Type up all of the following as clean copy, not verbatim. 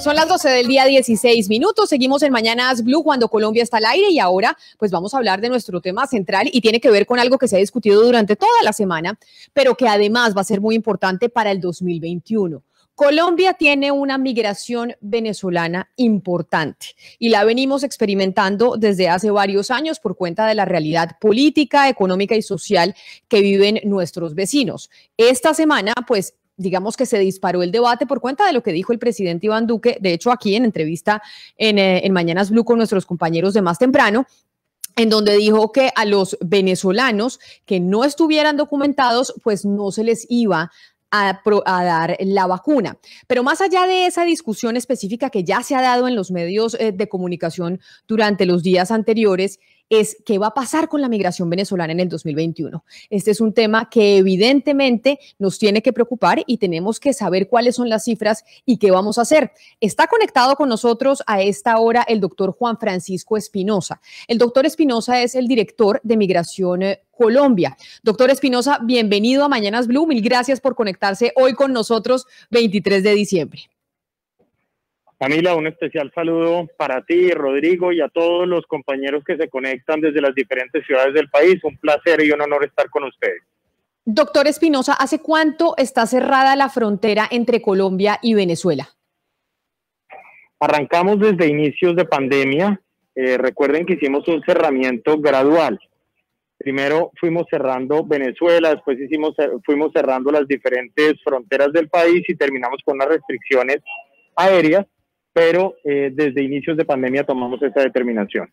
Son las 12 del día, 16 minutos. Seguimos en Mañanas Blue cuando Colombia está al aire y ahora pues vamos a hablar de nuestro tema central y tiene que ver con algo que se ha discutido durante toda la semana, pero que además va a ser muy importante para el 2021. Colombia tiene una migración venezolana importante y la venimos experimentando desde hace varios años por cuenta de la realidad política, económica y social que viven nuestros vecinos. Esta semana, pues, digamos que se disparó el debate por cuenta de lo que dijo el presidente Iván Duque, de hecho aquí en entrevista en Mañanas Blue con nuestros compañeros de más temprano, en donde dijo que a los venezolanos que no estuvieran documentados, pues no se les iba a dar la vacuna. Pero más allá de esa discusión específica que ya se ha dado en los medios de comunicación durante los días anteriores, es qué va a pasar con la migración venezolana en el 2021. Este es un tema que evidentemente nos tiene que preocupar y tenemos que saber cuáles son las cifras y qué vamos a hacer. Está conectado con nosotros a esta hora el doctor Juan Francisco Espinosa. El doctor Espinosa es el director de Migración Colombia. Doctor Espinosa, bienvenido a Mañanas Blue. Mil gracias por conectarse hoy con nosotros, 23 de diciembre. Camila, un especial saludo para ti, Rodrigo, y a todos los compañeros que se conectan desde las diferentes ciudades del país. Un placer y un honor estar con ustedes. Doctor Espinosa, ¿hace cuánto está cerrada la frontera entre Colombia y Venezuela? Arrancamos desde inicios de pandemia. Recuerden que hicimos un cerramiento gradual. Primero fuimos cerrando Venezuela, después fuimos cerrando las diferentes fronteras del país y terminamos con unas restricciones aéreas, pero desde inicios de pandemia tomamos esa determinación.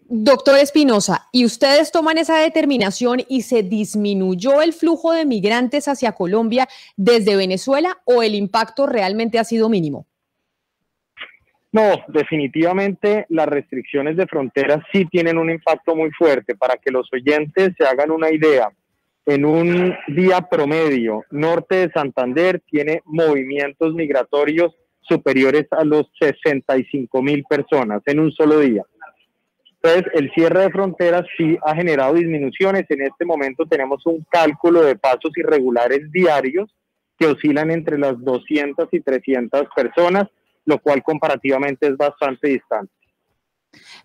Doctor Espinosa, ¿y ustedes toman esa determinación y se disminuyó el flujo de migrantes hacia Colombia desde Venezuela o el impacto realmente ha sido mínimo? No, definitivamente las restricciones de fronteras sí tienen un impacto muy fuerte. Para que los oyentes se hagan una idea, en un día promedio, norte de Santander tiene movimientos migratorios superiores a los 65.000 personas en un solo día. Entonces, el cierre de fronteras sí ha generado disminuciones. En este momento tenemos un cálculo de pasos irregulares diarios que oscilan entre las 200 y 300 personas, lo cual comparativamente es bastante distante.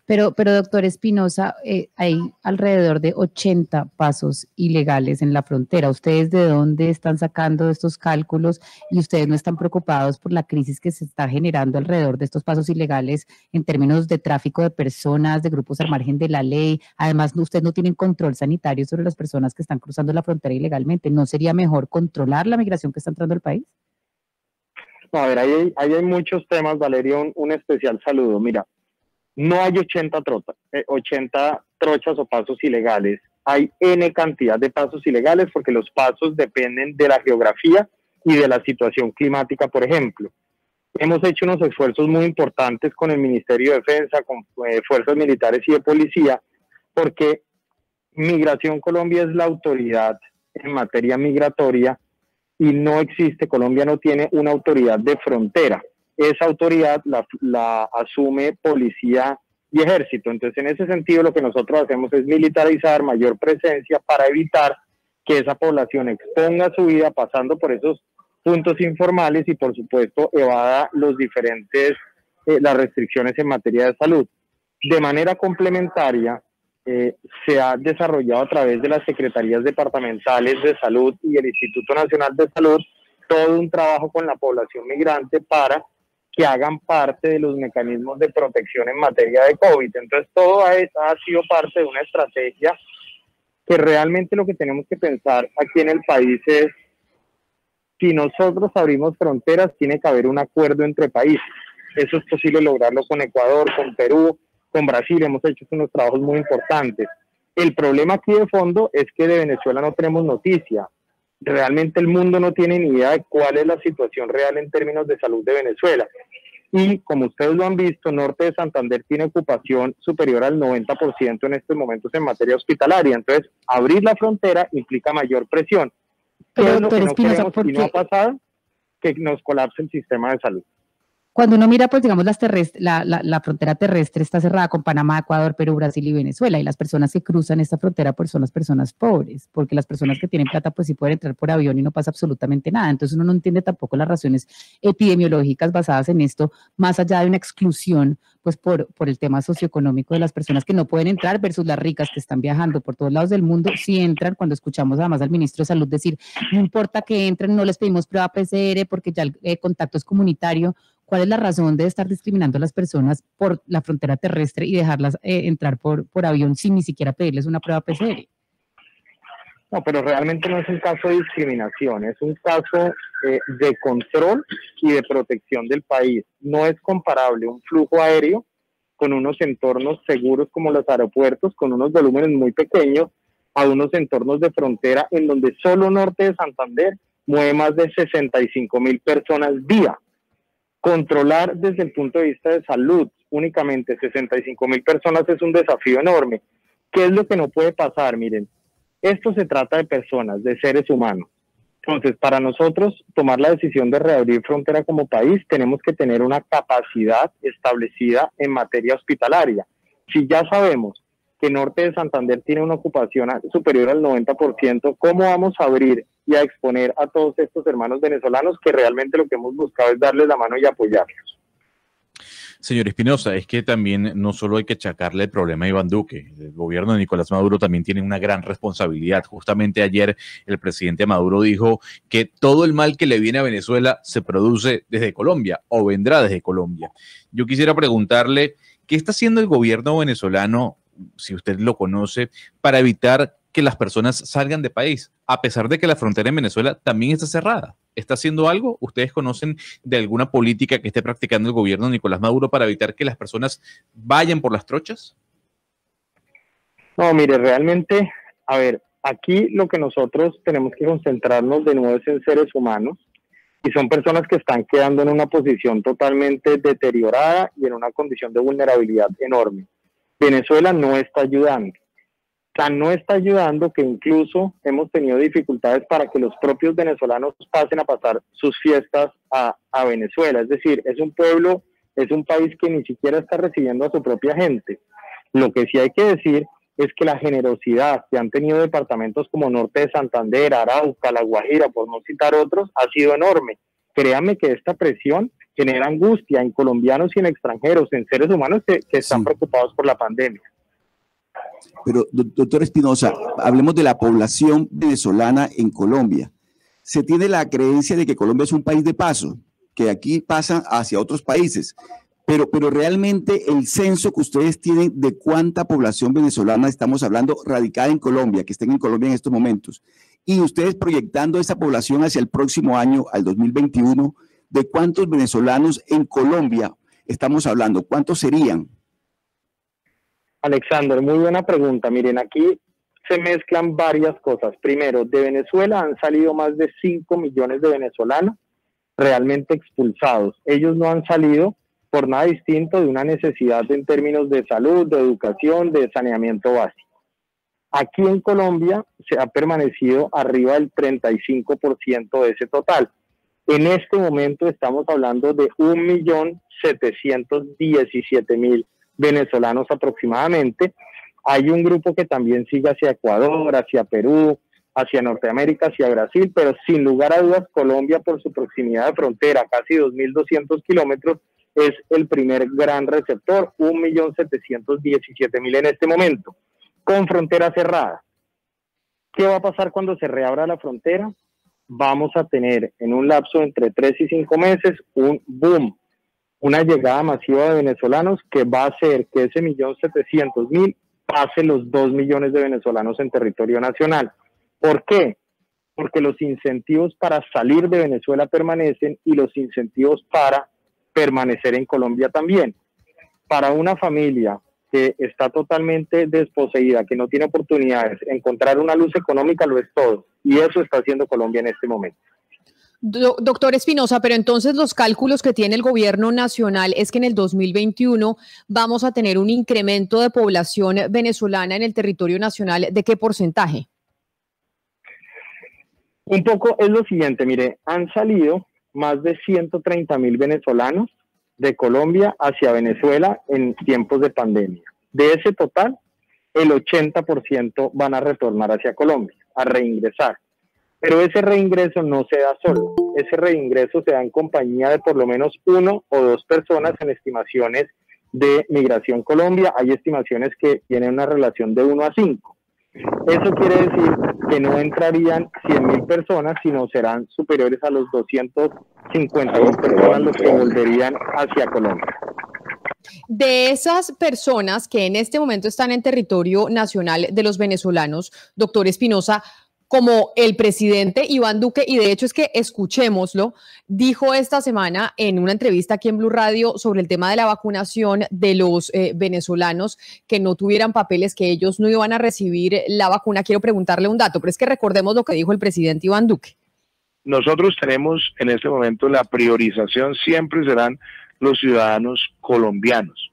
Pero doctor Espinosa, hay alrededor de 80 pasos ilegales en la frontera. ¿Ustedes de dónde están sacando estos cálculos y ustedes no están preocupados por la crisis que se está generando alrededor de estos pasos ilegales en términos de tráfico de personas, de grupos al margen de la ley? Además, ustedes no tienen control sanitario sobre las personas que están cruzando la frontera ilegalmente. ¿No sería mejor controlar la migración que está entrando al país? No, a ver, ahí hay muchos temas, Valeria, un especial saludo. Mira, no hay 80 trochas o pasos ilegales. Hay N cantidad de pasos ilegales porque los pasos dependen de la geografía y de la situación climática, por ejemplo. Hemos hecho unos esfuerzos muy importantes con el Ministerio de Defensa, con fuerzas militares y de policía, porque Migración Colombia es la autoridad en materia migratoria y no existe, Colombia no tiene una autoridad de frontera. Esa autoridad la asume policía y ejército. Entonces, en ese sentido, lo que nosotros hacemos es militarizar, mayor presencia para evitar que esa población exponga su vida pasando por esos puntos informales y, por supuesto, evada las restricciones en materia de salud. De manera complementaria, se ha desarrollado a través de las secretarías departamentales de salud y el Instituto Nacional de Salud todo un trabajo con la población migrante para que hagan parte de los mecanismos de protección en materia de COVID. Entonces, todo ha sido parte de una estrategia que realmente lo que tenemos que pensar aquí en el país es, si nosotros abrimos fronteras, tiene que haber un acuerdo entre países. Eso es posible lograrlo con Ecuador, con Perú, con Brasil. Hemos hecho unos trabajos muy importantes. El problema aquí de fondo es que de Venezuela no tenemos noticia. Realmente el mundo no tiene ni idea de cuál es la situación real en términos de salud de Venezuela. Y como ustedes lo han visto, norte de Santander tiene ocupación superior al 90% en estos momentos en materia hospitalaria. Entonces, abrir la frontera implica mayor presión. ¿Qué es lo que no queremos y no ha pasado? Que nos colapse el sistema de salud. Cuando uno mira, pues digamos, la frontera terrestre está cerrada con Panamá, Ecuador, Perú, Brasil y Venezuela, y las personas que cruzan esta frontera pues son las personas pobres, porque las personas que tienen plata pues sí pueden entrar por avión y no pasa absolutamente nada. Entonces uno no entiende tampoco las razones epidemiológicas basadas en esto, más allá de una exclusión pues por el tema socioeconómico de las personas que no pueden entrar versus las ricas que están viajando por todos lados del mundo, sí entran. Cuando escuchamos además al ministro de Salud decir, no importa que entren, no les pedimos prueba PCR porque ya el contacto es comunitario. ¿Cuál es la razón de estar discriminando a las personas por la frontera terrestre y dejarlas entrar por avión sin ni siquiera pedirles una prueba PCR? No, pero realmente no es un caso de discriminación, es un caso de control y de protección del país. No es comparable un flujo aéreo con unos entornos seguros como los aeropuertos, con unos volúmenes muy pequeños, a unos entornos de frontera en donde solo Norte de Santander mueve más de 65,000 personas día. Controlar desde el punto de vista de salud únicamente 65,000 personas es un desafío enorme. ¿Qué es lo que no puede pasar? Miren, esto se trata de personas, de seres humanos. Entonces, para nosotros tomar la decisión de reabrir frontera como país, tenemos que tener una capacidad establecida en materia hospitalaria. Si ya sabemos que Norte de Santander tiene una ocupación superior al 90%, ¿cómo vamos a abrir y a exponer a todos estos hermanos venezolanos que realmente lo que hemos buscado es darles la mano y apoyarlos? Señor Espinosa, es que también no solo hay que achacarle el problema a Iván Duque, el gobierno de Nicolás Maduro también tiene una gran responsabilidad. Justamente ayer el presidente Maduro dijo que todo el mal que le viene a Venezuela se produce desde Colombia o vendrá desde Colombia. Yo quisiera preguntarle, ¿qué está haciendo el gobierno venezolano, si usted lo conoce, para evitar que las personas salgan de país, a pesar de que la frontera en Venezuela también está cerrada? ¿Está haciendo algo? ¿Ustedes conocen de alguna política que esté practicando el gobierno de Nicolás Maduro para evitar que las personas vayan por las trochas? No, mire, realmente, a ver, aquí lo que nosotros tenemos que concentrarnos de nuevo es en seres humanos, y son personas que están quedando en una posición totalmente deteriorada y en una condición de vulnerabilidad enorme. Venezuela no está ayudando. Tan no está ayudando que incluso hemos tenido dificultades para que los propios venezolanos pasen a pasar sus fiestas a Venezuela. Es decir, es un pueblo, es un país que ni siquiera está recibiendo a su propia gente. Lo que sí hay que decir es que la generosidad que han tenido departamentos como Norte de Santander, Arauca, La Guajira, por no citar otros, ha sido enorme. Créanme que esta presión genera angustia en colombianos y en extranjeros, en seres humanos que están preocupados por la pandemia. Pero, doctor Espinosa, hablemos de la población venezolana en Colombia. Se tiene la creencia de que Colombia es un país de paso, que aquí pasan hacia otros países, pero realmente el censo que ustedes tienen de cuánta población venezolana estamos hablando radicada en Colombia, que estén en Colombia en estos momentos, y ustedes proyectando esa población hacia el próximo año, al 2021, ¿de cuántos venezolanos en Colombia estamos hablando? ¿Cuántos serían? Alexander, muy buena pregunta. Miren, aquí se mezclan varias cosas. Primero, de Venezuela han salido más de 5 millones de venezolanos realmente expulsados. Ellos no han salido por nada distinto de una necesidad en términos de salud, de educación, de saneamiento básico. Aquí en Colombia se ha permanecido arriba del 35% de ese total. En este momento estamos hablando de 1.717.000 venezolanos aproximadamente. Hay un grupo que también sigue hacia Ecuador, hacia Perú, hacia Norteamérica, hacia Brasil, pero sin lugar a dudas Colombia, por su proximidad de frontera, casi 2.200 kilómetros, es el primer gran receptor, 1.717.000 en este momento, con frontera cerrada. ¿Qué va a pasar cuando se reabra la frontera? Vamos a tener en un lapso entre 3 y 5 meses un boom, una llegada masiva de venezolanos que va a hacer que ese 1.700.000 pase los 2 millones de venezolanos en territorio nacional. ¿Por qué? Porque los incentivos para salir de Venezuela permanecen y los incentivos para permanecer en Colombia también. Para una familia que está totalmente desposeída, que no tiene oportunidades, encontrar una luz económica lo es todo. Y eso está haciendo Colombia en este momento. Doctor Espinosa, pero entonces los cálculos que tiene el gobierno nacional es que en el 2021 vamos a tener un incremento de población venezolana en el territorio nacional. ¿De qué porcentaje? Un poco es lo siguiente, mire, han salido más de 130.000 venezolanos de Colombia hacia Venezuela en tiempos de pandemia. De ese total, el 80% van a retornar hacia Colombia, a reingresar. Pero ese reingreso no se da solo, ese reingreso se da en compañía de por lo menos 1 o 2 personas en estimaciones de Migración Colombia. Hay estimaciones que tienen una relación de 1 a 5. Eso quiere decir que no entrarían 100.000 personas, sino serán superiores a los 250.000 personas los que volverían hacia Colombia. De esas personas que en este momento están en territorio nacional de los venezolanos, doctor Espinosa, como el presidente Iván Duque, y de hecho es que escuchémoslo, dijo esta semana en una entrevista aquí en Blue Radio sobre el tema de la vacunación de los venezolanos que no tuvieran papeles, que ellos no iban a recibir la vacuna. Quiero preguntarle un dato, pero es que recordemos lo que dijo el presidente Iván Duque. Nosotros tenemos en este momento la priorización, siempre serán los ciudadanos colombianos.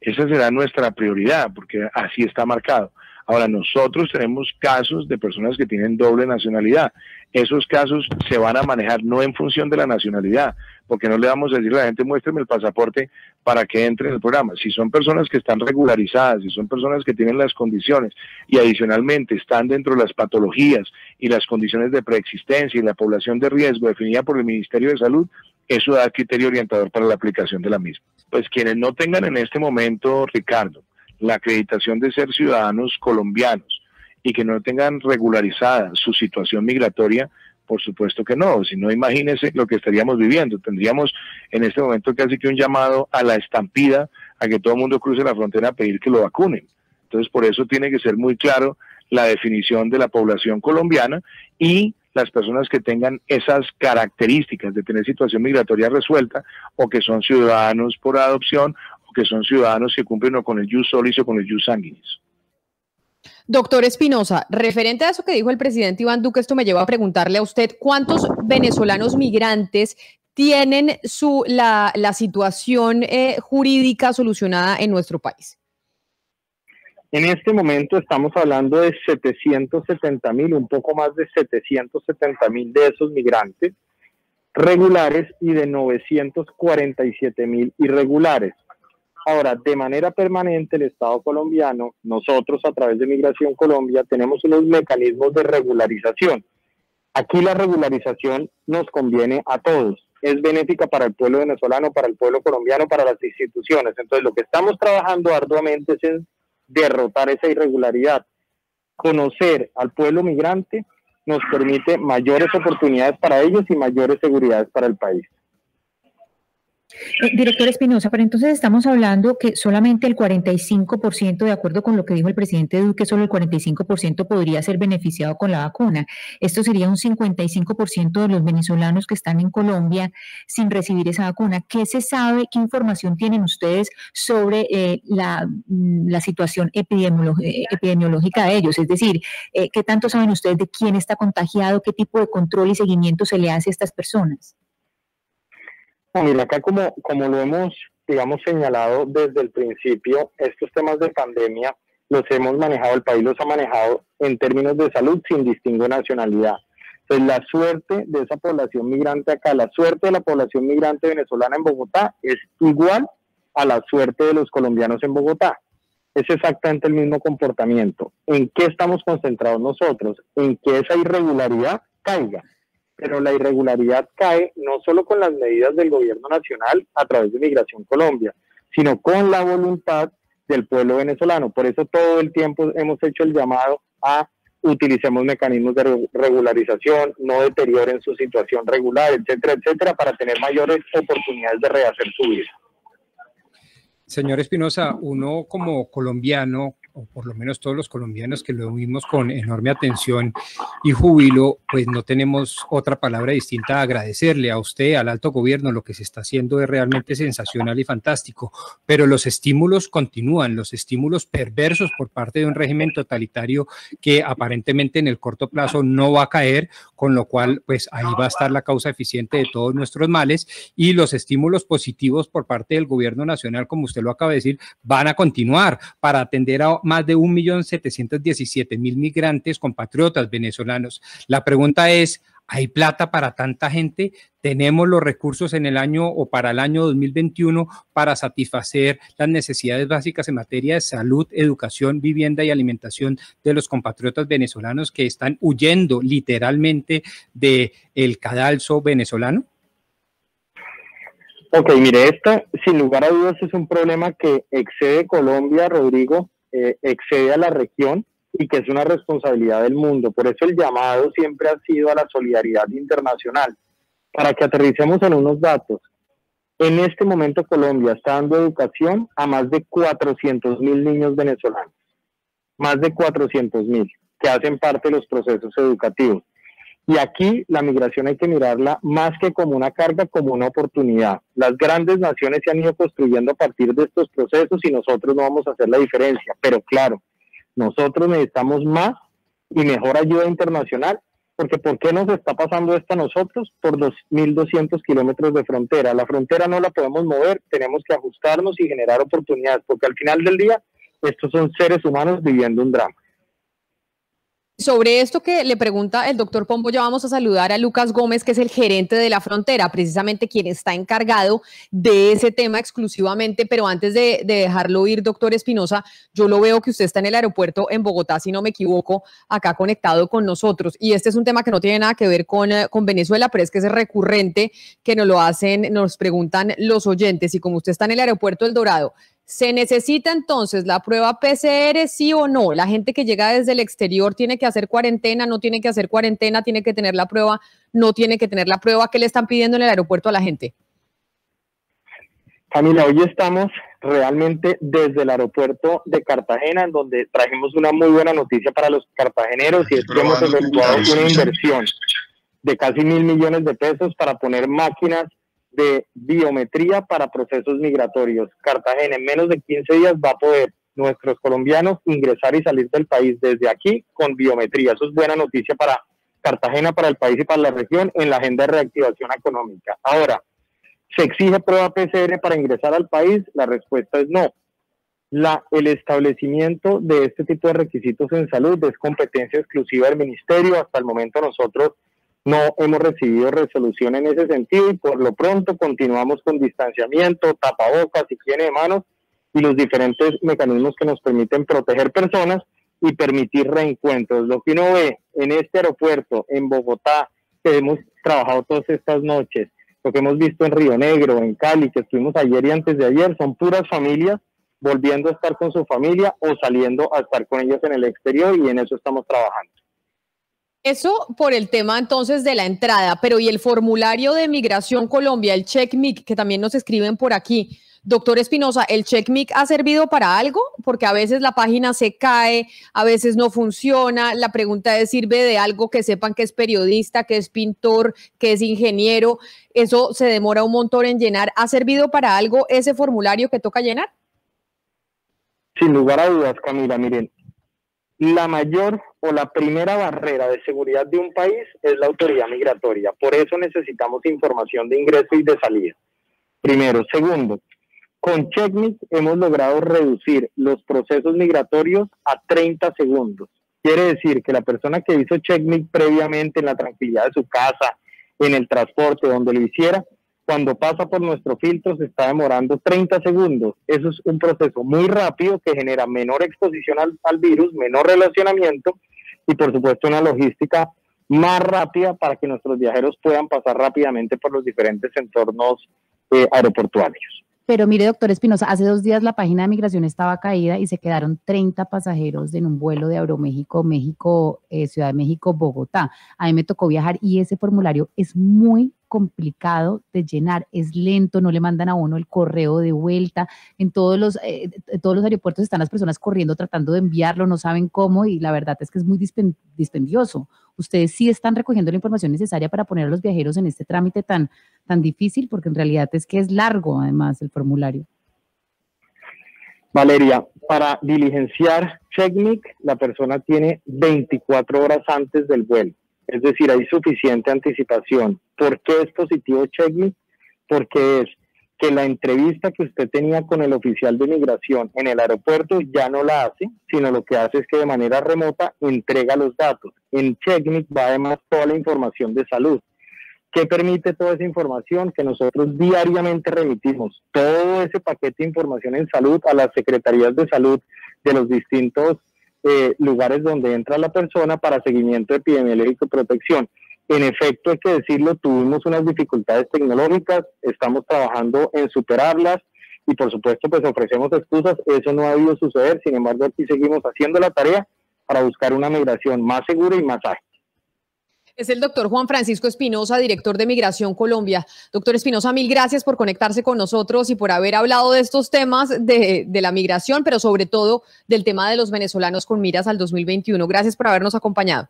Esa será nuestra prioridad, porque así está marcado. Ahora, nosotros tenemos casos de personas que tienen doble nacionalidad. Esos casos se van a manejar no en función de la nacionalidad, porque no le vamos a decir a la gente, muéstreme el pasaporte para que entre en el programa. Si son personas que están regularizadas, si son personas que tienen las condiciones y adicionalmente están dentro de las patologías y las condiciones de preexistencia y la población de riesgo definida por el Ministerio de Salud, eso da criterio orientador para la aplicación de la misma. Pues quienes no tengan en este momento, Ricardo, la acreditación de ser ciudadanos colombianos y que no tengan regularizada su situación migratoria, por supuesto que no. Si no, imagínense lo que estaríamos viviendo. Tendríamos en este momento casi que un llamado a la estampida, a que todo el mundo cruce la frontera a pedir que lo vacunen. Entonces, por eso tiene que ser muy claro la definición de la población colombiana y las personas que tengan esas características de tener situación migratoria resuelta o que son ciudadanos por adopción o que son ciudadanos que cumplen o con el jus solis o con el jus sanguinis. Doctor Espinosa, referente a eso que dijo el presidente Iván Duque, esto me lleva a preguntarle a usted, ¿cuántos venezolanos migrantes tienen la situación jurídica solucionada en nuestro país? En este momento estamos hablando de 770.000, un poco más de 770.000 de esos migrantes regulares y de 947.000 irregulares. Ahora, de manera permanente, el Estado colombiano, nosotros a través de Migración Colombia, tenemos unos mecanismos de regularización. Aquí la regularización nos conviene a todos. Es benéfica para el pueblo venezolano, para el pueblo colombiano, para las instituciones. Entonces, lo que estamos trabajando arduamente es en derrotar esa irregularidad. Conocer al pueblo migrante nos permite mayores oportunidades para ellos y mayores seguridades para el país. Director Espinosa, pero entonces estamos hablando que solamente el 45%, de acuerdo con lo que dijo el presidente Duque, solo el 45% podría ser beneficiado con la vacuna. Esto sería un 55% de los venezolanos que están en Colombia sin recibir esa vacuna. ¿Qué se sabe, qué información tienen ustedes sobre la situación epidemiológica de ellos? Es decir, ¿qué tanto saben ustedes de quién está contagiado, qué tipo de control y seguimiento se le hace a estas personas? Mira, acá como lo hemos, digamos, señalado desde el principio, estos temas de pandemia los hemos manejado, el país los ha manejado en términos de salud sin distingo de nacionalidad. Entonces, la suerte de esa población migrante acá, la suerte de la población migrante venezolana en Bogotá es igual a la suerte de los colombianos en Bogotá. Es exactamente el mismo comportamiento. ¿En qué estamos concentrados nosotros? En que esa irregularidad caiga. Pero la irregularidad cae no solo con las medidas del gobierno nacional a través de Migración Colombia, sino con la voluntad del pueblo venezolano. Por eso todo el tiempo hemos hecho el llamado a utilicemos mecanismos de regularización, no deterioren su situación regular, etcétera, etcétera, para tener mayores oportunidades de rehacer su vida. Señor Espinosa, uno como colombiano, o por lo menos todos los colombianos que lo vimos con enorme atención y júbilo, pues no tenemos otra palabra distinta a agradecerle a usted, al alto gobierno. Lo que se está haciendo es realmente sensacional y fantástico, pero los estímulos continúan, los estímulos perversos por parte de un régimen totalitario que aparentemente en el corto plazo no va a caer, con lo cual pues ahí va a estar la causa eficiente de todos nuestros males, y los estímulos positivos por parte del gobierno nacional, como usted lo acaba de decir, van a continuar para atender a más de 1.717.000 migrantes compatriotas venezolanos. La pregunta es, ¿Hay plata para tanta gente? ¿Tenemos los recursos en el año o para el año 2021 para satisfacer las necesidades básicas en materia de salud, educación, vivienda y alimentación de los compatriotas venezolanos que están huyendo literalmente del cadalso venezolano? Ok, mire, esta sin lugar a dudas es un problema que excede Colombia, Rodrigo, excede a la región y que es una responsabilidad del mundo. Por eso el llamado siempre ha sido a la solidaridad internacional. Para que aterricemos en unos datos, en este momento Colombia está dando educación a más de 400.000 niños venezolanos, más de 400.000 que hacen parte de los procesos educativos. Y aquí la migración hay que mirarla más que como una carga, como una oportunidad. Las grandes naciones se han ido construyendo a partir de estos procesos y nosotros no vamos a hacer la diferencia. Pero claro, nosotros necesitamos más y mejor ayuda internacional, porque ¿por qué nos está pasando esto a nosotros? Por 2.200 kilómetros de frontera. La frontera no la podemos mover, tenemos que ajustarnos y generar oportunidades, porque al final del día estos son seres humanos viviendo un drama. Sobre esto que le pregunta el doctor Pombo, ya vamos a saludar a Lucas Gómez, que es el gerente de la frontera, precisamente quien está encargado de ese tema exclusivamente, pero antes de dejarlo ir, doctor Espinosa, yo lo veo que usted está en el aeropuerto en Bogotá, si no me equivoco, acá conectado con nosotros, y este es un tema que no tiene nada que ver con Venezuela, pero es que es recurrente que nos lo hacen, nos preguntan los oyentes, y como usted está en el aeropuerto El Dorado, ¿se necesita entonces la prueba PCR, sí o no? La gente que llega desde el exterior tiene que hacer cuarentena, no tiene que hacer cuarentena, tiene que tener la prueba, no tiene que tener la prueba. ¿Qué le están pidiendo en el aeropuerto a la gente? Camila, hoy estamos realmente desde el aeropuerto de Cartagena, en donde trajimos una muy buena noticia para los cartageneros, y es que hemos efectuado una inversión de casi 1.000 millones de pesos para poner máquinas de biometría para procesos migratorios. Cartagena en menos de 15 días va a poder nuestros colombianos ingresar y salir del país desde aquí con biometría. Eso es buena noticia para Cartagena, para el país y para la región en la agenda de reactivación económica. Ahora, ¿se exige prueba PCR para ingresar al país? La respuesta es no. El establecimiento de este tipo de requisitos en salud es competencia exclusiva del ministerio. Hasta el momento nosotros no hemos recibido resolución en ese sentido y por lo pronto continuamos con distanciamiento, tapabocas, higiene de manos y los diferentes mecanismos que nos permiten proteger personas y permitir reencuentros. Lo que uno ve en este aeropuerto, en Bogotá, que hemos trabajado todas estas noches, lo que hemos visto en Río Negro, en Cali, que estuvimos ayer y antes de ayer, son puras familias volviendo a estar con su familia o saliendo a estar con ellos en el exterior, y en eso estamos trabajando. Eso por el tema entonces de la entrada, pero ¿y el formulario de Migración Colombia, el CheckMic, que también nos escriben por aquí? Doctor Espinosa, ¿el CheckMic ha servido para algo? Porque a veces la página se cae, a veces no funciona. La pregunta es, ¿sirve de algo que sepan que es periodista, que es pintor, que es ingeniero? Eso se demora un montón en llenar. ¿Ha servido para algo ese formulario que toca llenar? Sin lugar a dudas, Camila, miren, la mayor o la primera barrera de seguridad de un país es la autoridad migratoria. Por eso necesitamos información de ingreso y de salida. Primero. Segundo, con CheckMic hemos logrado reducir los procesos migratorios a 30 segundos. Quiere decir que la persona que hizo CheckMic previamente en la tranquilidad de su casa, en el transporte, donde lo hiciera, cuando pasa por nuestro filtro se está demorando 30 segundos. Eso es un proceso muy rápido que genera menor exposición al virus, menor relacionamiento y por supuesto una logística más rápida para que nuestros viajeros puedan pasar rápidamente por los diferentes entornos aeroportuarios. Pero mire, doctor Espinosa, hace 2 días la página de migración estaba caída y se quedaron 30 pasajeros en un vuelo de Aeroméxico, Ciudad de México, Bogotá. A mí me tocó viajar y ese formulario es muy complicado de llenar, es lento, no le mandan a uno el correo de vuelta, en todos los aeropuertos están las personas corriendo tratando de enviarlo, no saben cómo y la verdad es que es muy dispendioso. ¿Ustedes sí están recogiendo la información necesaria para poner a los viajeros en este trámite tan difícil? Porque en realidad es que es largo además el formulario. Valeria, para diligenciar CheckMic, la persona tiene 24 horas antes del vuelo. Es decir, hay suficiente anticipación. ¿Por qué es positivo CheckMic? Porque es que la entrevista que usted tenía con el oficial de migración en el aeropuerto ya no la hace, sino lo que hace es que de manera remota entrega los datos. En Checkmate va además toda la información de salud. ¿Qué permite toda esa información? Que nosotros diariamente remitimos todo ese paquete de información en salud a las secretarías de salud de los distintos lugares donde entra la persona para seguimiento epidemiológico y protección. En efecto, hay que decirlo, tuvimos unas dificultades tecnológicas, estamos trabajando en superarlas y por supuesto pues ofrecemos excusas, eso no ha debido suceder, sin embargo aquí seguimos haciendo la tarea para buscar una migración más segura y más ágil. Es el doctor Juan Francisco Espinosa, director de Migración Colombia. Doctor Espinosa, mil gracias por conectarse con nosotros y por haber hablado de estos temas de la migración, pero sobre todo del tema de los venezolanos con miras al 2021. Gracias por habernos acompañado.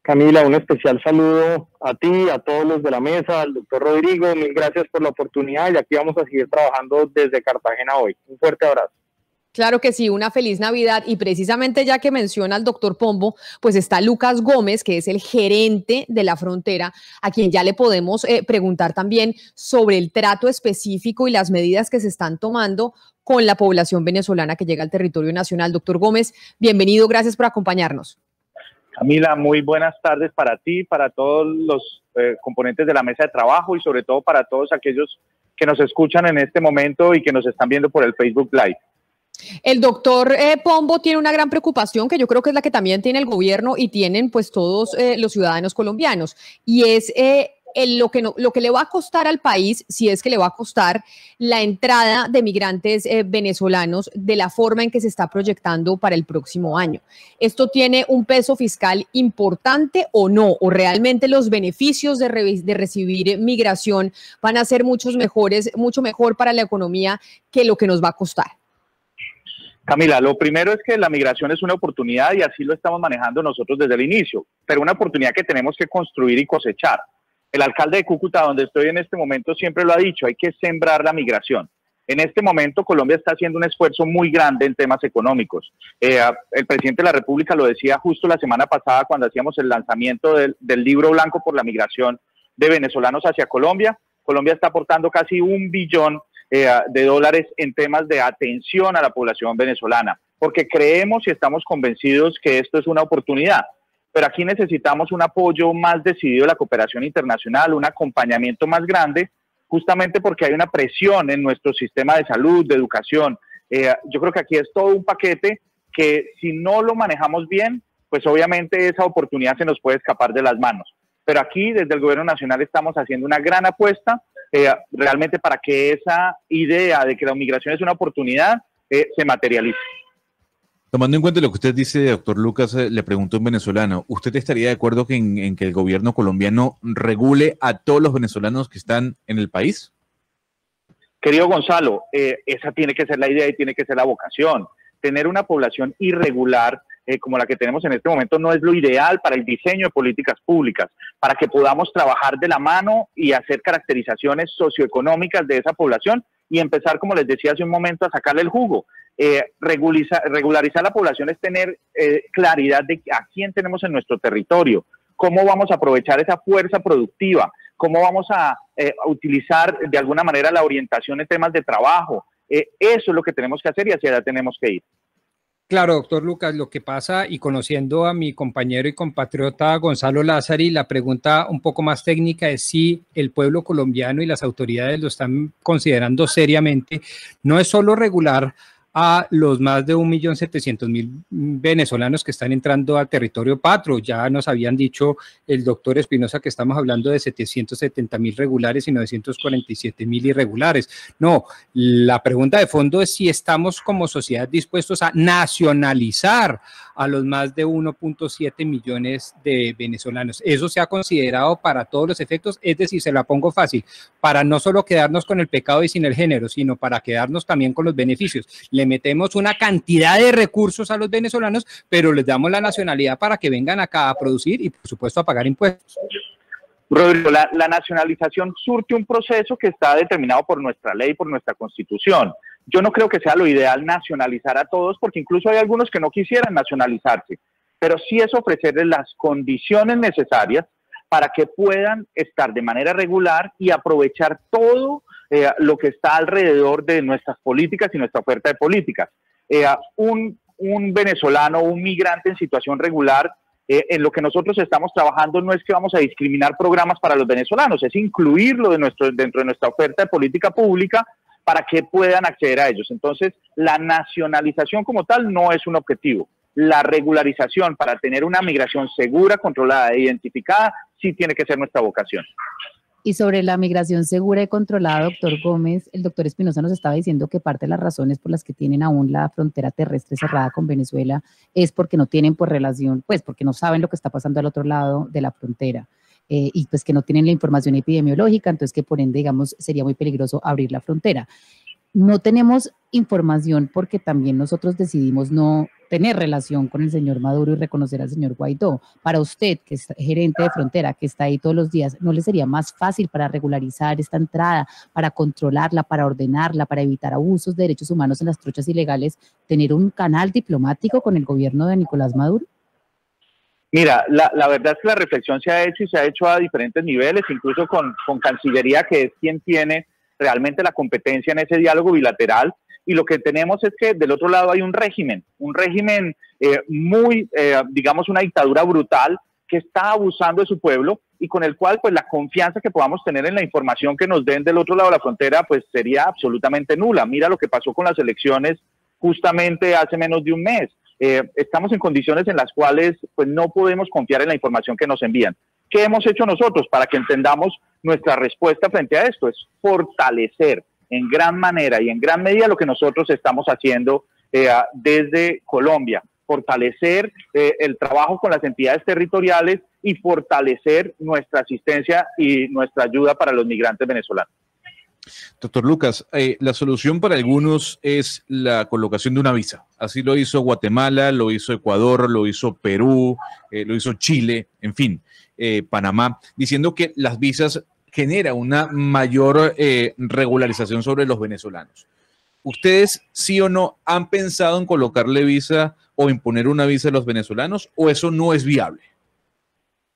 Camila, un especial saludo a ti, a todos los de la mesa, al doctor Rodrigo, mil gracias por la oportunidad y aquí vamos a seguir trabajando desde Cartagena hoy. Un fuerte abrazo. Claro que sí, una feliz Navidad y precisamente ya que menciona al doctor Pombo, pues está Lucas Gómez, que es el gerente de la frontera, a quien ya le podemos preguntar también sobre el trato específico y las medidas que se están tomando con la población venezolana que llega al territorio nacional. Doctor Gómez, bienvenido, gracias por acompañarnos. Camila, muy buenas tardes para ti, para todos los componentes de la mesa de trabajo y sobre todo para todos aquellos que nos escuchan en este momento y que nos están viendo por el Facebook Live. El doctor Pombo tiene una gran preocupación que yo creo que es la que también tiene el gobierno y tienen pues todos los ciudadanos colombianos y es lo que le va a costar al país, si es que le va a costar la entrada de migrantes venezolanos de la forma en que se está proyectando para el próximo año. ¿Esto tiene un peso fiscal importante o no? ¿O realmente los beneficios de recibir migración van a ser mucho mejor para la economía que lo que nos va a costar? Camila, lo primero es que la migración es una oportunidad y así lo estamos manejando nosotros desde el inicio, pero una oportunidad que tenemos que construir y cosechar. El alcalde de Cúcuta, donde estoy en este momento, siempre lo ha dicho, hay que sembrar la migración. En este momento Colombia está haciendo un esfuerzo muy grande en temas económicos. El presidente de la República lo decía justo la semana pasada cuando hacíamos el lanzamiento del libro blanco por la migración de venezolanos hacia Colombia. Colombia está aportando casi $1 billón de dólares en temas de atención a la población venezolana, porque creemos y estamos convencidos que esto es una oportunidad. Pero aquí necesitamos un apoyo más decidido de la cooperación internacional, un acompañamiento más grande, justamente porque hay una presión en nuestro sistema de salud, de educación. Yo creo que aquí es todo un paquete que si no lo manejamos bien, pues obviamente esa oportunidad se nos puede escapar de las manos. Pero aquí desde el gobierno nacional estamos haciendo una gran apuesta realmente para que esa idea de que la migración es una oportunidad se materialice. Tomando en cuenta lo que usted dice, doctor Lucas, le pregunto a un venezolano, ¿usted estaría de acuerdo en que el gobierno colombiano regule a todos los venezolanos que están en el país? Querido Gonzalo, esa tiene que ser la idea y tiene que ser la vocación. Tener una población irregular como la que tenemos en este momento no es lo ideal para el diseño de políticas públicas, para que podamos trabajar de la mano y hacer caracterizaciones socioeconómicas de esa población y empezar, como les decía hace un momento, a sacarle el jugo. Regularizar la población es tener claridad de a quién tenemos en nuestro territorio, cómo vamos a aprovechar esa fuerza productiva, cómo vamos a utilizar de alguna manera la orientación en temas de trabajo. Eso es lo que tenemos que hacer y hacia allá tenemos que ir. Claro, doctor Lucas, lo que pasa, y conociendo a mi compañero y compatriota Gonzalo Lázari, la pregunta un poco más técnica es si el pueblo colombiano y las autoridades lo están considerando seriamente. No es solo regular a los más de 1.700.000 venezolanos que están entrando al territorio patrio. Ya nos habían dicho el doctor Espinosa que estamos hablando de 770.000 regulares y 947.000 irregulares. No, la pregunta de fondo es si estamos como sociedad dispuestos a nacionalizar a los más de 1.7 millones de venezolanos. Eso se ha considerado para todos los efectos, es decir, se la pongo fácil, para no solo quedarnos con el pecado y sin el género, sino para quedarnos también con los beneficios. Le metemos una cantidad de recursos a los venezolanos, pero les damos la nacionalidad para que vengan acá a producir y, por supuesto, a pagar impuestos. Rodrigo, la nacionalización surte un proceso que está determinado por nuestra ley, por nuestra constitución. Yo no creo que sea lo ideal nacionalizar a todos, porque incluso hay algunos que no quisieran nacionalizarse, pero sí es ofrecerles las condiciones necesarias para que puedan estar de manera regular y aprovechar todo lo que está alrededor de nuestras políticas y nuestra oferta de políticas. Un venezolano, un migrante en situación regular, en lo que nosotros estamos trabajando no es que vamos a discriminar programas para los venezolanos, es incluirlo dentro de nuestra oferta de política pública para que puedan acceder a ellos. Entonces, la nacionalización como tal no es un objetivo. La regularización para tener una migración segura, controlada e identificada sí tiene que ser nuestra vocación. Y sobre la migración segura y controlada, doctor Gómez, el doctor Espinosa nos estaba diciendo que parte de las razones por las que tienen aún la frontera terrestre cerrada con Venezuela es porque no tienen pues relación, pues porque no saben lo que está pasando al otro lado de la frontera y pues que no tienen la información epidemiológica, entonces que por ende, digamos, sería muy peligroso abrir la frontera. No tenemos información porque también nosotros decidimos no tener relación con el señor Maduro y reconocer al señor Guaidó. Para usted, que es gerente de frontera, que está ahí todos los días, ¿no le sería más fácil para regularizar esta entrada, para controlarla, para ordenarla, para evitar abusos de derechos humanos en las trochas ilegales, tener un canal diplomático con el gobierno de Nicolás Maduro? Mira, la verdad es que la reflexión se ha hecho y se ha hecho a diferentes niveles, incluso con Cancillería, que es quien tiene realmente la competencia en ese diálogo bilateral. Y lo que tenemos es que del otro lado hay un régimen digamos, una dictadura brutal que está abusando de su pueblo y con el cual pues la confianza que podamos tener en la información que nos den del otro lado de la frontera pues sería absolutamente nula. Mira lo que pasó con las elecciones justamente hace menos de un mes. Estamos en condiciones en las cuales pues no podemos confiar en la información que nos envían. ¿Qué hemos hecho nosotros para que entendamos nuestra respuesta frente a esto? Es fortalecer en gran manera y en gran medida lo que nosotros estamos haciendo desde Colombia, fortalecer el trabajo con las entidades territoriales y fortalecer nuestra asistencia y nuestra ayuda para los migrantes venezolanos. Doctor Lucas, la solución para algunos es la colocación de una visa. Así lo hizo Guatemala, lo hizo Ecuador, lo hizo Perú, lo hizo Chile, en fin, Panamá, diciendo que las visas genera una mayor regularización sobre los venezolanos. ¿Ustedes sí o no han pensado en colocarle visa o imponer una visa a los venezolanos o eso no es viable?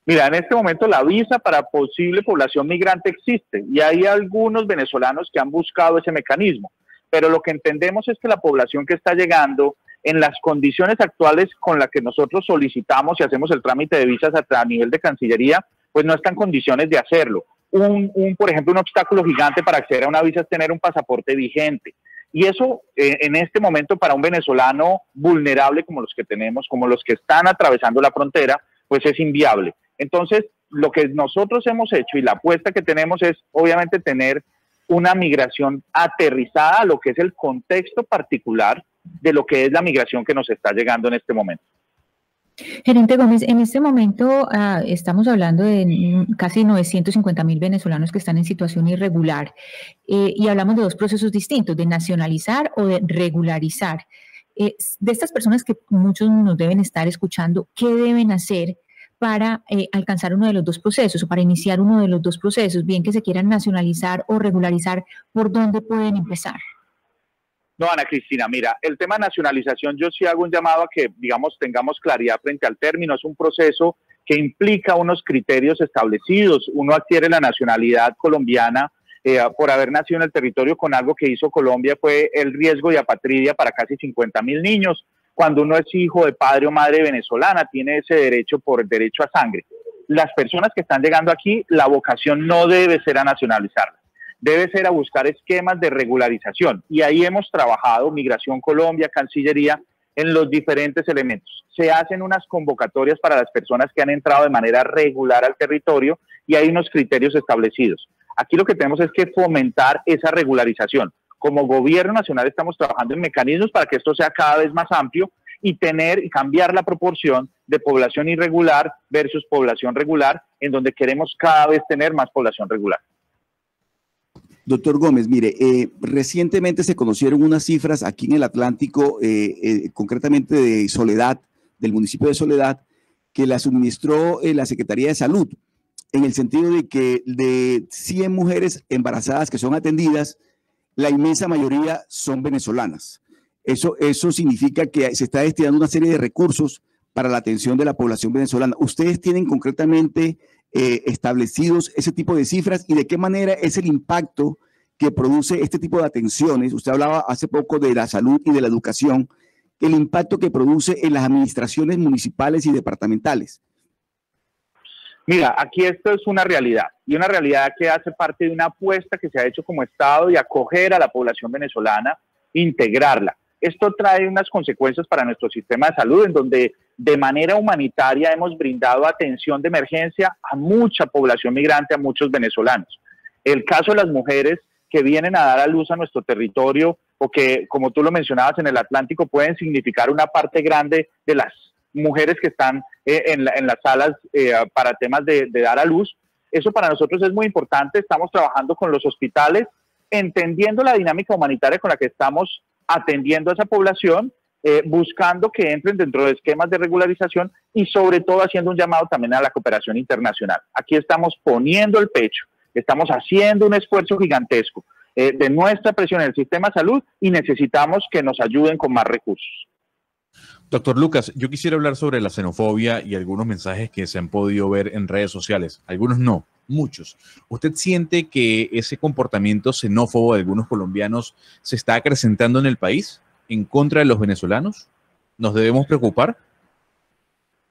Mira, en este momento la visa para posible población migrante existe y hay algunos venezolanos que han buscado ese mecanismo, pero lo que entendemos es que la población que está llegando en las condiciones actuales con las que nosotros solicitamos y hacemos el trámite de visas a nivel de Cancillería, pues no está en condiciones de hacerlo. Por ejemplo, un obstáculo gigante para acceder a una visa es tener un pasaporte vigente. Y eso en este momento para un venezolano vulnerable como los que tenemos, como los que están atravesando la frontera, pues es inviable. Entonces, lo que nosotros hemos hecho y la apuesta que tenemos es obviamente tener una migración aterrizada a lo que es el contexto particular de lo que es la migración que nos está llegando en este momento. Gerente Gómez, en este momento estamos hablando de casi 950.000 venezolanos que están en situación irregular y hablamos de dos procesos distintos, de nacionalizar o de regularizar. De estas personas que muchos nos deben estar escuchando, ¿qué deben hacer para alcanzar uno de los dos procesos o para iniciar uno de los dos procesos? Bien que se quieran nacionalizar o regularizar, ¿por dónde pueden empezar? No, Ana Cristina, mira, el tema de nacionalización yo sí hago un llamado a que, digamos, tengamos claridad frente al término. Es un proceso que implica unos criterios establecidos. Uno adquiere la nacionalidad colombiana por haber nacido en el territorio con algo que hizo Colombia, fue el riesgo de apatridia para casi 50.000 niños. Cuando uno es hijo de padre o madre venezolana, tiene ese derecho por derecho a sangre. Las personas que están llegando aquí, la vocación no debe ser a nacionalizarlas. Debe ser a buscar esquemas de regularización. Y ahí hemos trabajado, Migración Colombia, Cancillería, en los diferentes elementos. Se hacen unas convocatorias para las personas que han entrado de manera regular al territorio y hay unos criterios establecidos. Aquí lo que tenemos es que fomentar esa regularización. Como gobierno nacional estamos trabajando en mecanismos para que esto sea cada vez más amplio y cambiar la proporción de población irregular versus población regular, en donde queremos cada vez tener más población regular. Doctor Gómez, mire, recientemente se conocieron unas cifras aquí en el Atlántico, concretamente de Soledad, del municipio de Soledad, que la suministró la Secretaría de Salud, en el sentido de que de 100 mujeres embarazadas que son atendidas, la inmensa mayoría son venezolanas. Eso significa que se está destinando una serie de recursos para la atención de la población venezolana. ¿Ustedes tienen concretamente establecidos ese tipo de cifras y de qué manera es el impacto que produce este tipo de atenciones, usted hablaba hace poco de la salud y de la educación, el impacto que produce en las administraciones municipales y departamentales? Mira, aquí esto es una realidad, y una realidad que hace parte de una apuesta que se ha hecho como Estado de acoger a la población venezolana, integrarla. Esto trae unas consecuencias para nuestro sistema de salud, en donde de manera humanitaria hemos brindado atención de emergencia a mucha población migrante, a muchos venezolanos. El caso de las mujeres que vienen a dar a luz a nuestro territorio, o que, como tú lo mencionabas, en el Atlántico pueden significar una parte grande de las mujeres que están en las salas para temas de dar a luz. Eso para nosotros es muy importante. Estamos trabajando con los hospitales, entendiendo la dinámica humanitaria con la que estamos atendiendo a esa población, buscando que entren dentro de esquemas de regularización y sobre todo haciendo un llamado también a la cooperación internacional. Aquí estamos poniendo el pecho, estamos haciendo un esfuerzo gigantesco de nuestra presión en el sistema de salud, y necesitamos que nos ayuden con más recursos. Doctor Lucas, yo quisiera hablar sobre la xenofobia y algunos mensajes que se han podido ver en redes sociales. Algunos no, muchos. ¿Usted siente que ese comportamiento xenófobo de algunos colombianos se está acrecentando en el país en contra de los venezolanos? ¿Nos debemos preocupar?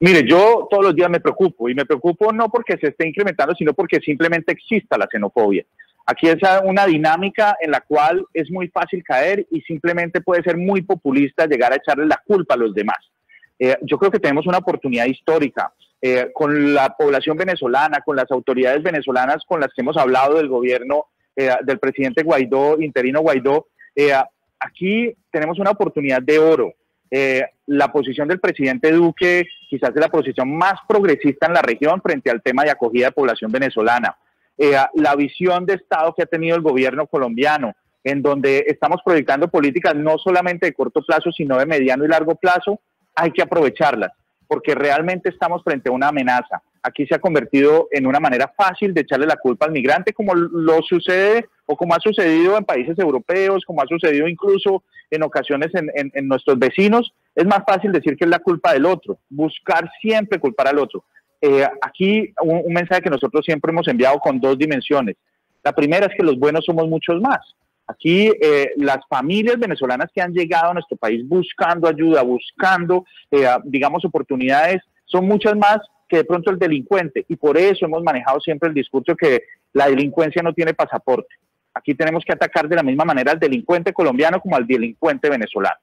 Mire, yo todos los días me preocupo, y me preocupo no porque se esté incrementando, sino porque simplemente exista la xenofobia. Aquí es una dinámica en la cual es muy fácil caer, y simplemente puede ser muy populista llegar a echarle la culpa a los demás. Yo creo que tenemos una oportunidad histórica con la población venezolana, con las autoridades venezolanas con las que hemos hablado del gobierno del presidente Guaidó, interino Guaidó. Aquí tenemos una oportunidad de oro. La posición del presidente Duque quizás es la posición más progresista en la región frente al tema de acogida de población venezolana. La visión de Estado que ha tenido el gobierno colombiano, en donde estamos proyectando políticas no solamente de corto plazo, sino de mediano y largo plazo, hay que aprovecharlas, porque realmente estamos frente a una amenaza. Aquí se ha convertido en una manera fácil de echarle la culpa al migrante, como lo sucede o como ha sucedido en países europeos, como ha sucedido incluso en ocasiones en nuestros vecinos. Es más fácil decir que es la culpa del otro, buscar siempre culpar al otro. Aquí un mensaje que nosotros siempre hemos enviado con dos dimensiones. La primera es que los buenos somos muchos más. Aquí las familias venezolanas que han llegado a nuestro país buscando ayuda, buscando, digamos, oportunidades, son muchas más que de pronto el delincuente, y por eso hemos manejado siempre el discurso que la delincuencia no tiene pasaporte. Aquí tenemos que atacar de la misma manera al delincuente colombiano como al delincuente venezolano.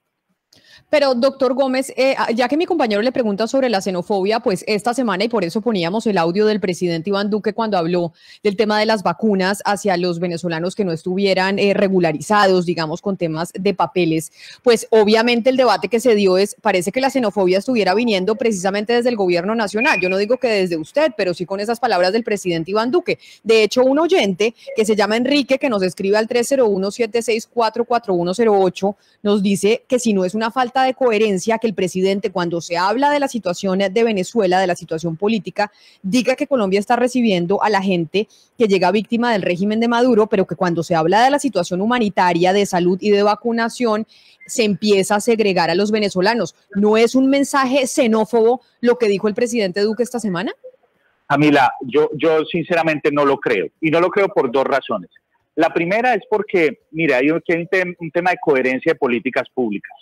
Pero, doctor Gómez, ya que mi compañero le pregunta sobre la xenofobia, pues esta semana, y por eso poníamos el audio del presidente Iván Duque cuando habló del tema de las vacunas hacia los venezolanos que no estuvieran regularizados, digamos, con temas de papeles, pues obviamente el debate que se dio parece que la xenofobia estuviera viniendo precisamente desde el gobierno nacional. Yo no digo que desde usted, pero sí con esas palabras del presidente Iván Duque. De hecho, un oyente que se llama Enrique, que nos escribe al 301-764-4108, nos dice que si no es una falta de coherencia que el presidente, cuando se habla de la situación de Venezuela, de la situación política, diga que Colombia está recibiendo a la gente que llega víctima del régimen de Maduro, pero que cuando se habla de la situación humanitaria, de salud y de vacunación, se empieza a segregar a los venezolanos. ¿No es un mensaje xenófobo lo que dijo el presidente Duque esta semana? Camila, yo sinceramente no lo creo, y no lo creo por dos razones. La primera es porque, mira, hay un tema de coherencia de políticas públicas.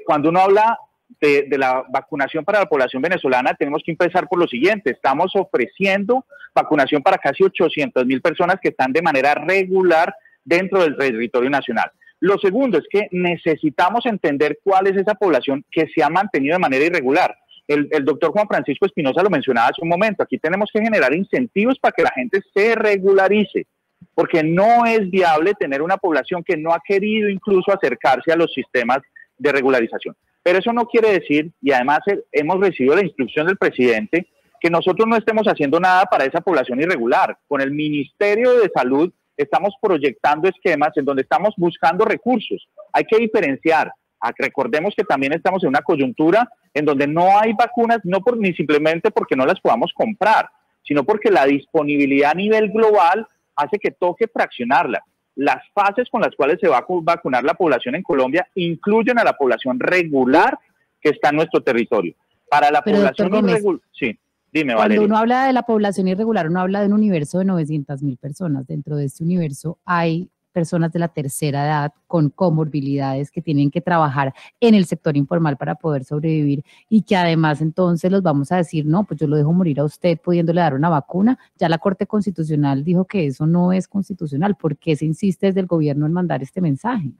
Cuando uno habla de la vacunación para la población venezolana, tenemos que empezar por lo siguiente. Estamos ofreciendo vacunación para casi 800.000 personas que están de manera regular dentro del territorio nacional. Lo segundo es que necesitamos entender cuál es esa población que se ha mantenido de manera irregular. El doctor Juan Francisco Espinosa lo mencionaba hace un momento. Aquí tenemos que generar incentivos para que la gente se regularice, porque no es viable tener una población que no ha querido incluso acercarse a los sistemas de regularización. Pero eso no quiere decir, y además hemos recibido la instrucción del presidente, que nosotros no estemos haciendo nada para esa población irregular. Con el Ministerio de Salud estamos proyectando esquemas en donde estamos buscando recursos. Hay que diferenciar. Recordemos que también estamos en una coyuntura en donde no hay vacunas, ni simplemente porque no las podamos comprar, sino porque la disponibilidad a nivel global hace que toque fraccionarla. Las fases con las cuales se va a vacunar la población en Colombia incluyen a la población regular que está en nuestro territorio. Para la población irregular, sí, dime, Valeria. Cuando uno habla de la población irregular, uno habla de un universo de 900.000 personas. Dentro de este universo hay personas de la tercera edad con comorbilidades que tienen que trabajar en el sector informal para poder sobrevivir y que además entonces los vamos a decir, no, pues yo lo dejo morir a usted pudiéndole dar una vacuna. Ya la Corte Constitucional dijo que eso no es constitucional. ¿Por qué se insiste desde el gobierno en mandar este mensaje?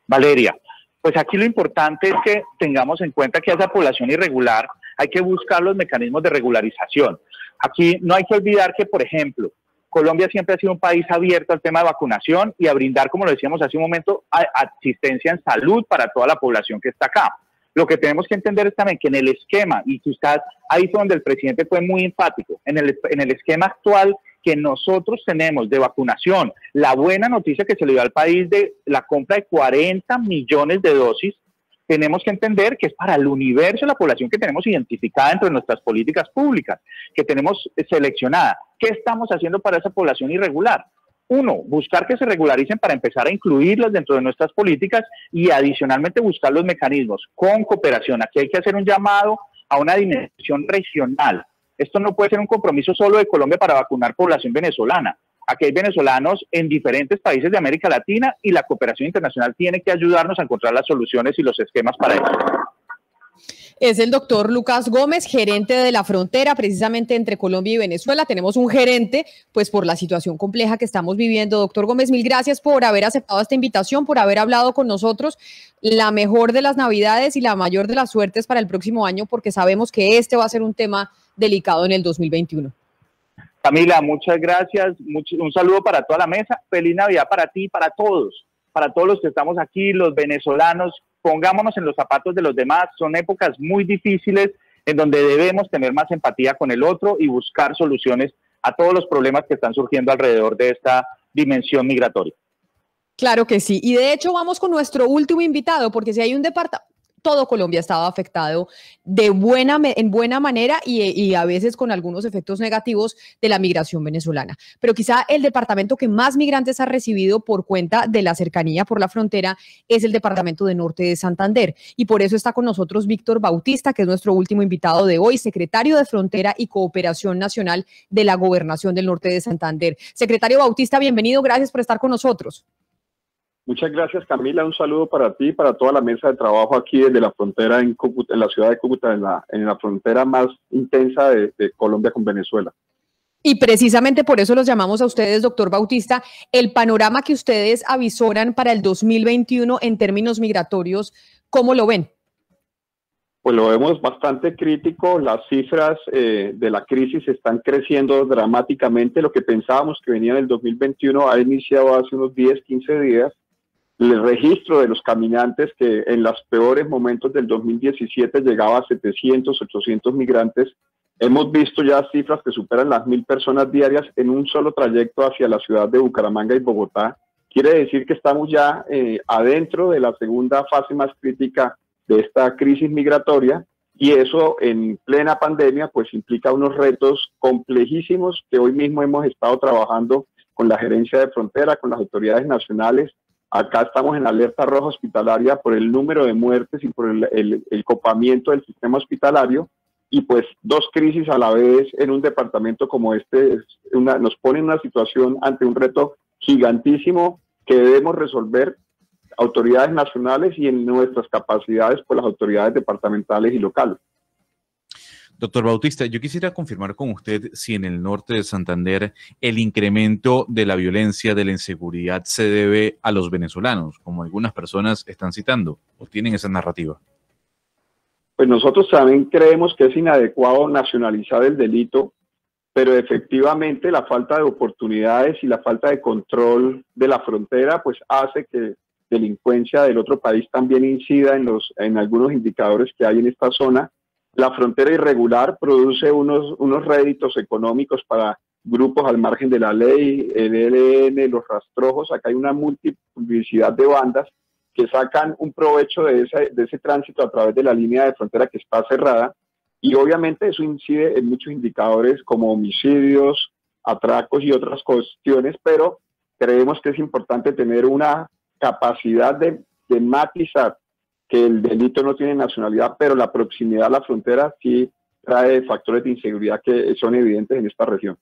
Valeria, pues aquí lo importante es que tengamos en cuenta que a esa población irregular hay que buscar los mecanismos de regularización. Aquí no hay que olvidar que, por ejemplo, Colombia siempre ha sido un país abierto al tema de vacunación y a brindar, como lo decíamos hace un momento, asistencia en salud para toda la población que está acá. Lo que tenemos que entender es también que en el esquema, y quizás ahí fue donde el presidente fue muy enfático, en el esquema actual que nosotros tenemos de vacunación, la buena noticia que se le dio al país de la compra de 40 millones de dosis, tenemos que entender que es para el universo de la población que tenemos identificada dentro de nuestras políticas públicas, que tenemos seleccionada. ¿Qué estamos haciendo para esa población irregular? Uno, buscar que se regularicen para empezar a incluirlas dentro de nuestras políticas y adicionalmente buscar los mecanismos con cooperación. Aquí hay que hacer un llamado a una dimensión regional. Esto no puede ser un compromiso solo de Colombia para vacunar población venezolana. Aquí hay venezolanos en diferentes países de América Latina y la cooperación internacional tiene que ayudarnos a encontrar las soluciones y los esquemas para eso. Es el doctor Lucas Gómez, gerente de la frontera precisamente entre Colombia y Venezuela. Tenemos un gerente, pues por la situación compleja que estamos viviendo. Doctor Gómez, mil gracias por haber aceptado esta invitación, por haber hablado con nosotros. La mejor de las Navidades y la mayor de las suertes para el próximo año, porque sabemos que este va a ser un tema delicado en el 2021. Camila, muchas gracias. Un saludo para toda la mesa. Feliz Navidad para ti y para todos los que estamos aquí, los venezolanos. Pongámonos en los zapatos de los demás. Son épocas muy difíciles en donde debemos tener más empatía con el otro y buscar soluciones a todos los problemas que están surgiendo alrededor de esta dimensión migratoria. Claro que sí. Y de hecho vamos con nuestro último invitado, porque si hay un departamento, todo Colombia estaba afectado en buena manera y a veces con algunos efectos negativos de la migración venezolana. Pero quizá el departamento que más migrantes ha recibido por cuenta de la cercanía por la frontera es el departamento de Norte de Santander. Y por eso está con nosotros Víctor Bautista, que es nuestro último invitado de hoy, secretario de Frontera y Cooperación Nacional de la Gobernación del Norte de Santander. Secretario Bautista, bienvenido, gracias por estar con nosotros. Muchas gracias, Camila. Un saludo para ti y para toda la mesa de trabajo aquí desde la frontera en Cúcuta, en la ciudad de Cúcuta, en la frontera más intensa de Colombia con Venezuela. Y precisamente por eso los llamamos a ustedes, doctor Bautista. El panorama que ustedes avisoran para el 2021 en términos migratorios, ¿cómo lo ven? Pues lo vemos bastante crítico. Las cifras de la crisis están creciendo dramáticamente. Lo que pensábamos que venía en el 2021 ha iniciado hace unos 10, 15 días. El registro de los caminantes, que en los peores momentos del 2017 llegaba a 700, 800 migrantes, hemos visto ya cifras que superan las 1.000 personas diarias en un solo trayecto hacia la ciudad de Bucaramanga y Bogotá. Quiere decir que estamos ya adentro de la segunda fase más crítica de esta crisis migratoria, y eso en plena pandemia pues implica unos retos complejísimos que hoy mismo hemos estado trabajando con la gerencia de frontera, con las autoridades nacionales. Acá estamos en alerta roja hospitalaria por el número de muertes y por el copamiento del sistema hospitalario, y pues dos crisis a la vez en un departamento como este nos pone en una situación ante un reto gigantísimo que debemos resolver autoridades nacionales y en nuestras capacidades por las autoridades departamentales y locales. Doctor Bautista, yo quisiera confirmar con usted si en el norte de Santander el incremento de la violencia, de la inseguridad, se debe a los venezolanos, como algunas personas están citando, o tienen esa narrativa. Pues nosotros también creemos que es inadecuado nacionalizar el delito, pero efectivamente la falta de oportunidades y la falta de control de la frontera pues hace que delincuencia del otro país también incida en algunos indicadores que hay en esta zona. La frontera irregular produce unos réditos económicos para grupos al margen de la ley, el ELN, los rastrojos. Acá hay una multiplicidad de bandas que sacan un provecho de ese tránsito a través de la línea de frontera que está cerrada, y obviamente eso incide en muchos indicadores como homicidios, atracos y otras cuestiones, pero creemos que es importante tener una capacidad de matizar que el delito no tiene nacionalidad, pero la proximidad a la frontera sí trae factores de inseguridad que son evidentes en esta región.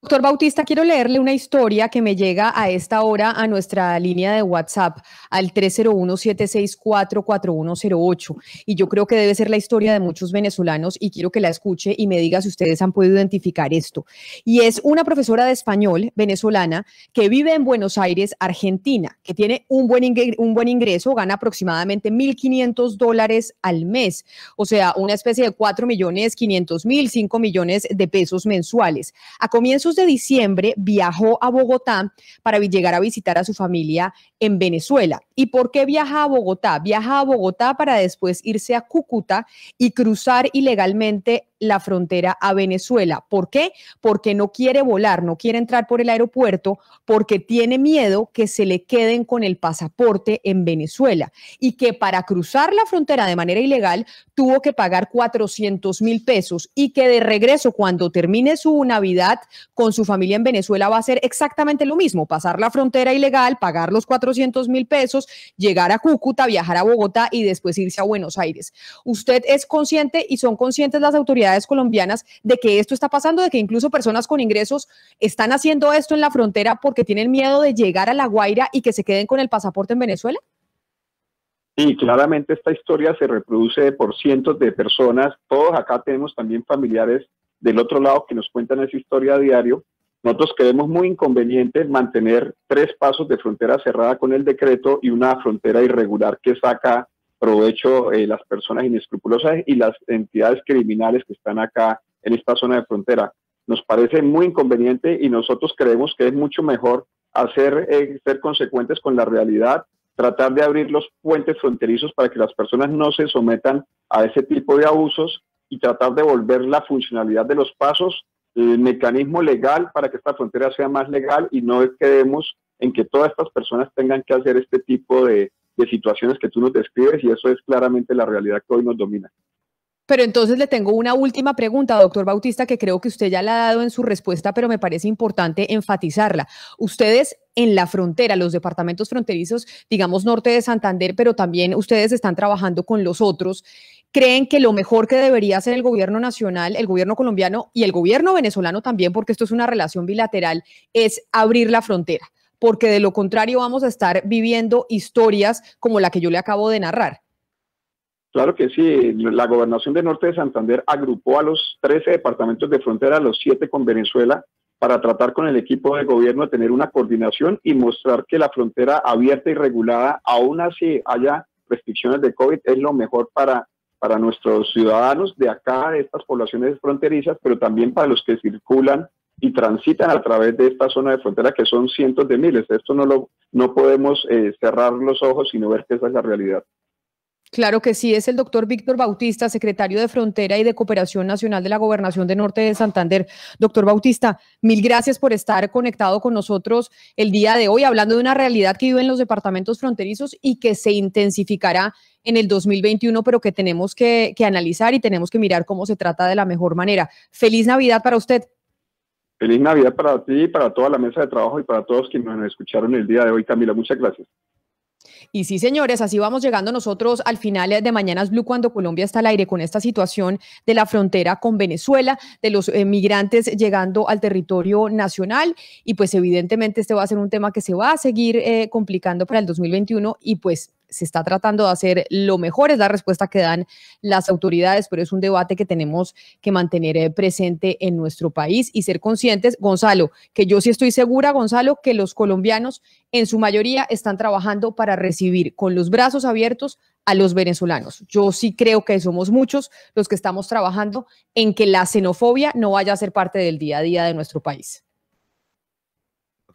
Doctor Bautista, quiero leerle una historia que me llega a esta hora a nuestra línea de WhatsApp al 301-764-4108 y yo creo que debe ser la historia de muchos venezolanos y quiero que la escuche y me diga si ustedes han podido identificar esto. Y es una profesora de español venezolana que vive en Buenos Aires, Argentina, que tiene un buen ingreso, gana aproximadamente $1.500 al mes, o sea, una especie de 4.500.000, 5 millones de pesos mensuales. A comienzos de diciembre viajó a Bogotá para llegar a visitar a su familia en Venezuela. ¿Y por qué viaja a Bogotá? Viaja a Bogotá para después irse a Cúcuta y cruzar ilegalmente la frontera a Venezuela. ¿Por qué? Porque no quiere volar, no quiere entrar por el aeropuerto porque tiene miedo que se le queden con el pasaporte en Venezuela y que para cruzar la frontera de manera ilegal tuvo que pagar 400.000 pesos y que de regreso cuando termine su Navidad con su familia en Venezuela va a ser exactamente lo mismo, pasar la frontera ilegal, pagar los 400.000 pesos, llegar a Cúcuta, viajar a Bogotá y después irse a Buenos Aires. ¿Usted es consciente y son conscientes las autoridades colombianas de que esto está pasando, de que incluso personas con ingresos están haciendo esto en la frontera porque tienen miedo de llegar a La Guaira y que se queden con el pasaporte en Venezuela? Sí, claramente esta historia se reproduce por cientos de personas. Todos acá tenemos también familiares del otro lado que nos cuentan esa historia a diario. Nosotros creemos muy inconveniente mantener 3 pasos de frontera cerrada con el decreto y una frontera irregular que saca provecho las personas inescrupulosas y las entidades criminales que están acá en esta zona de frontera. Nos parece muy inconveniente y nosotros creemos que es mucho mejor ser consecuentes con la realidad, tratar de abrir los puentes fronterizos para que las personas no se sometan a ese tipo de abusos y tratar de volver la funcionalidad de los pasos, el mecanismo legal para que esta frontera sea más legal y no quedemos en que todas estas personas tengan que hacer este tipo de situaciones que tú nos describes y eso es claramente la realidad que hoy nos domina. Pero entonces le tengo una última pregunta, doctor Bautista, que creo que usted ya la ha dado en su respuesta, pero me parece importante enfatizarla. Ustedes en la frontera, los departamentos fronterizos, digamos norte de Santander, pero también ustedes están trabajando con los otros, ¿creen que lo mejor que debería hacer el gobierno nacional, el gobierno colombiano y el gobierno venezolano también, porque esto es una relación bilateral, es abrir la frontera? Porque de lo contrario vamos a estar viviendo historias como la que yo le acabo de narrar. Claro que sí, la Gobernación de Norte de Santander agrupó a los 13 departamentos de frontera, los 7 con Venezuela, para tratar con el equipo de gobierno de tener una coordinación y mostrar que la frontera abierta y regulada, aún así haya restricciones de COVID, es lo mejor para nuestros ciudadanos de acá, de estas poblaciones fronterizas, pero también para los que circulan y transitan a través de esta zona de frontera, que son cientos de miles. Esto no podemos cerrar los ojos, sino ver que esa es la realidad. Claro que sí, es el doctor Víctor Bautista, secretario de Frontera y de Cooperación Nacional de la Gobernación de Norte de Santander. Doctor Bautista, mil gracias por estar conectado con nosotros el día de hoy, hablando de una realidad que viven los departamentos fronterizos y que se intensificará en el 2021, pero que tenemos que analizar y tenemos que mirar cómo se trata de la mejor manera. Feliz Navidad para usted. Feliz Navidad para ti, para toda la mesa de trabajo y para todos quienes nos escucharon el día de hoy, Camila. Muchas gracias. Y sí, señores, así vamos llegando nosotros al final de Mañanas Blue cuando Colombia está al aire con esta situación de la frontera con Venezuela, de los migrantes llegando al territorio nacional y pues evidentemente este va a ser un tema que se va a seguir complicando para el 2021 y pues se está tratando de hacer lo mejor, es la respuesta que dan las autoridades, pero es un debate que tenemos que mantener presente en nuestro país y ser conscientes, Gonzalo, que yo sí estoy segura, Gonzalo, que los colombianos en su mayoría están trabajando para recibir con los brazos abiertos a los venezolanos. Yo sí creo que somos muchos los que estamos trabajando en que la xenofobia no vaya a ser parte del día a día de nuestro país.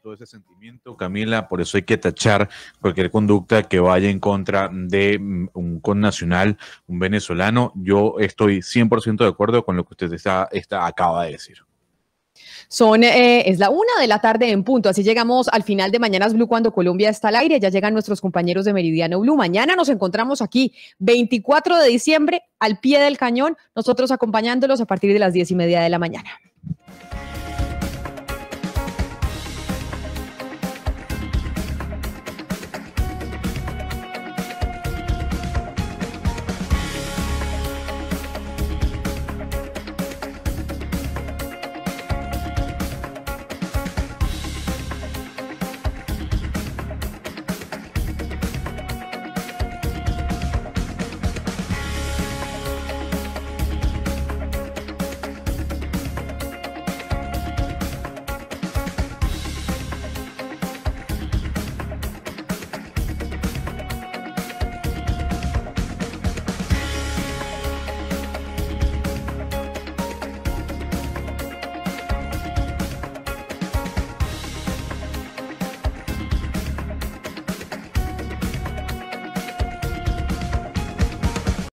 Todo ese sentimiento, Camila, por eso hay que tachar cualquier conducta que vaya en contra de un connacional, un venezolano. Yo estoy 100% de acuerdo con lo que usted acaba de decir. Es la 1:00 p.m. en punto, así llegamos al final de Mañanas Blue cuando Colombia está al aire, ya llegan nuestros compañeros de Meridiano Blue, mañana nos encontramos aquí, 24 de diciembre, al pie del cañón, nosotros acompañándolos a partir de las 10:30 de la mañana.